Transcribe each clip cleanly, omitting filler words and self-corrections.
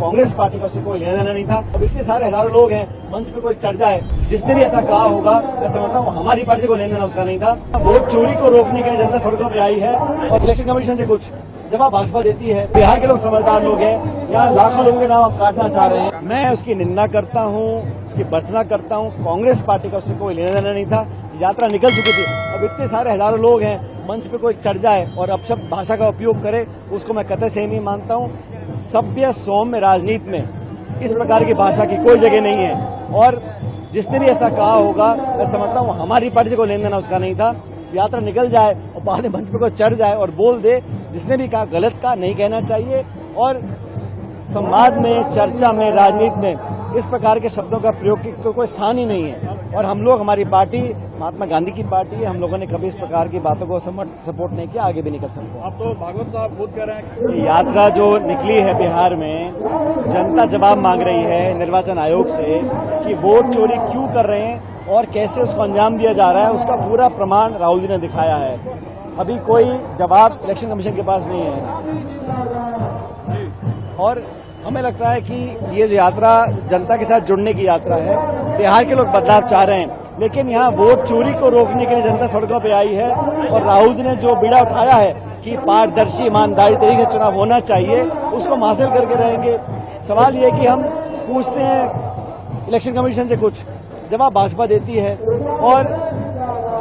Congress party का उससे कोई लेना देना नहीं था। अब इतने सारे हजारों लोग हैं, मंच पे कोई चढ़ जाए, जिसने भी ऐसा कहा होगा, मैं समझता हूँ हमारी पार्टी को लेना देना उसका नहीं था। वोट चोरी को रोकने के लिए जनता सड़कों पे आई है और इलेक्शन कमीशन से कुछ जवाब भाजपा देती है। बिहार के लोग समझदार लोग हैं, यहाँ लाखों लोगों के नाम आप काटना चाह रहे हैं। मैं उसकी निंदा करता हूँ, उसकी भर्त्सना करता हूँ। कांग्रेस पार्टी का उससे कोई लेना देना नहीं था। यात्रा निकल चुकी थी। अब इतने सारे हजारों लोग हैं, मंच पे कोई चढ़ जाए और अपशब्द भाषा का उपयोग करे, उसको मैं कतई सही नहीं मानता हूँ। सभ्य सौम्य राजनीति में इस प्रकार की भाषा की कोई जगह नहीं है और जिसने भी ऐसा कहा होगा, मैं समझता हूँ हमारी पार्टी को लेना देना उसका नहीं था। यात्रा निकल जाए और बाद में मंच पे कोई चढ़ जाए और बोल दे, जिसने भी कहा गलत कहा, नहीं कहना चाहिए। और संवाद में, चर्चा में, राजनीति में इस प्रकार के शब्दों का प्रयोग की कोई स्थान ही नहीं है। और हम लोग, हमारी पार्टी महात्मा गांधी की पार्टी है, हम लोगों ने कभी इस प्रकार की बातों को सपोर्ट नहीं किया, आगे भी नहीं कर सकते। आप तो भागवत साहब खुद कह रहे हैं यात्रा जो निकली है बिहार में, जनता जवाब मांग रही है निर्वाचन आयोग से कि वोट चोरी क्यों कर रहे हैं और कैसे उसको अंजाम दिया जा रहा है, उसका पूरा प्रमाण राहुल जी ने दिखाया है। अभी कोई जवाब इलेक्शन कमीशन के पास नहीं है और हमें लगता है कि ये जो यात्रा जनता के साथ जुड़ने की यात्रा है। बिहार के लोग बदलाव चाह रहे हैं, लेकिन यहाँ वोट चोरी को रोकने के लिए जनता सड़कों पे आई है और राहुल जी ने जो बीड़ा उठाया है कि पारदर्शी, ईमानदारी तरीके से चुनाव होना चाहिए, उसको हम हासिल करके रहेंगे। सवाल ये है कि हम पूछते हैं इलेक्शन कमीशन से कुछ, जवाब भाजपा देती है और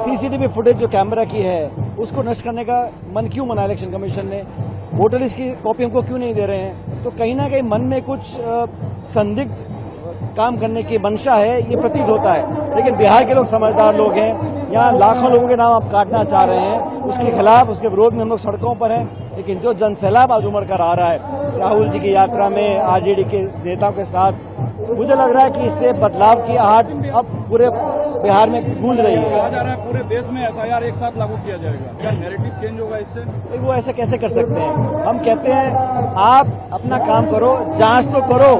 सीसीटीवी फुटेज जो कैमरा की है उसको नष्ट करने का मन क्यों मना इलेक्शन कमीशन ने? वोटर लिस्ट की कॉपी हमको क्यों नहीं दे रहे हैं? तो कहीं ना कहीं मन में कुछ संदिग्ध काम करने की मंशा है, ये प्रतीत होता है। लेकिन बिहार के लोग समझदार लोग हैं, यहाँ लाखों लोगों के नाम आप काटना चाह रहे हैं, उसके खिलाफ, उसके विरोध में हम लोग सड़कों पर हैं। लेकिन जो जनसैलाब आज उमड़ कर आ रहा है राहुल जी की यात्रा में आरजेडी के नेताओं के साथ, मुझे लग रहा है कि इससे बदलाव की आहट अब पूरे बिहार में गूंज रही है। कहा जा रहा है पूरे देश में एफआईआर एक साथ लागू किया जाएगा, क्या नैरेटिव चेंज होगा इससे? वो ऐसे कैसे कर सकते हैं? हम कहते हैं आप अपना काम करो, जांच तो करो।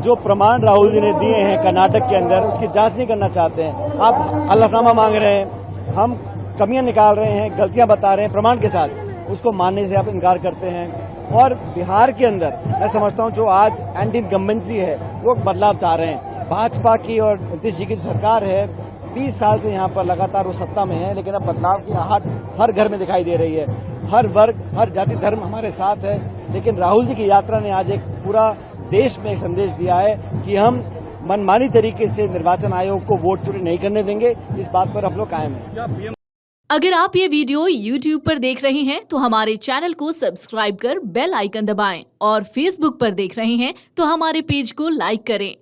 जो प्रमाण राहुल जी ने दिए हैं कर्नाटक के अंदर, उसकी जांच नहीं करना चाहते हैं। आप हलफनामा मांग रहे हैं, हम कमियां निकाल रहे हैं, गलतियां बता रहे हैं प्रमाण के साथ, उसको मानने से आप इनकार करते हैं। और बिहार के अंदर मैं समझता हूं जो आज एंटी इनकम्बेंसी है, वो बदलाव चाह रहे हैं। भाजपा की और नीतीश जी की सरकार है, 20 साल से यहाँ पर लगातार वो सत्ता में है, लेकिन अब बदलाव की आहट हर घर में दिखाई दे रही है। हर वर्ग, हर जाति धर्म हमारे साथ है। लेकिन राहुल जी की यात्रा ने आज एक पूरा देश में एक संदेश दिया है कि हम मनमानी तरीके से निर्वाचन आयोग को वोट चोरी नहीं करने देंगे। इस बात पर हम लोग कायम हैं। अगर आप ये वीडियो YouTube पर देख रहे हैं तो हमारे चैनल को सब्सक्राइब कर बेल आइकन दबाएं और Facebook पर देख रहे हैं तो हमारे पेज को लाइक करें।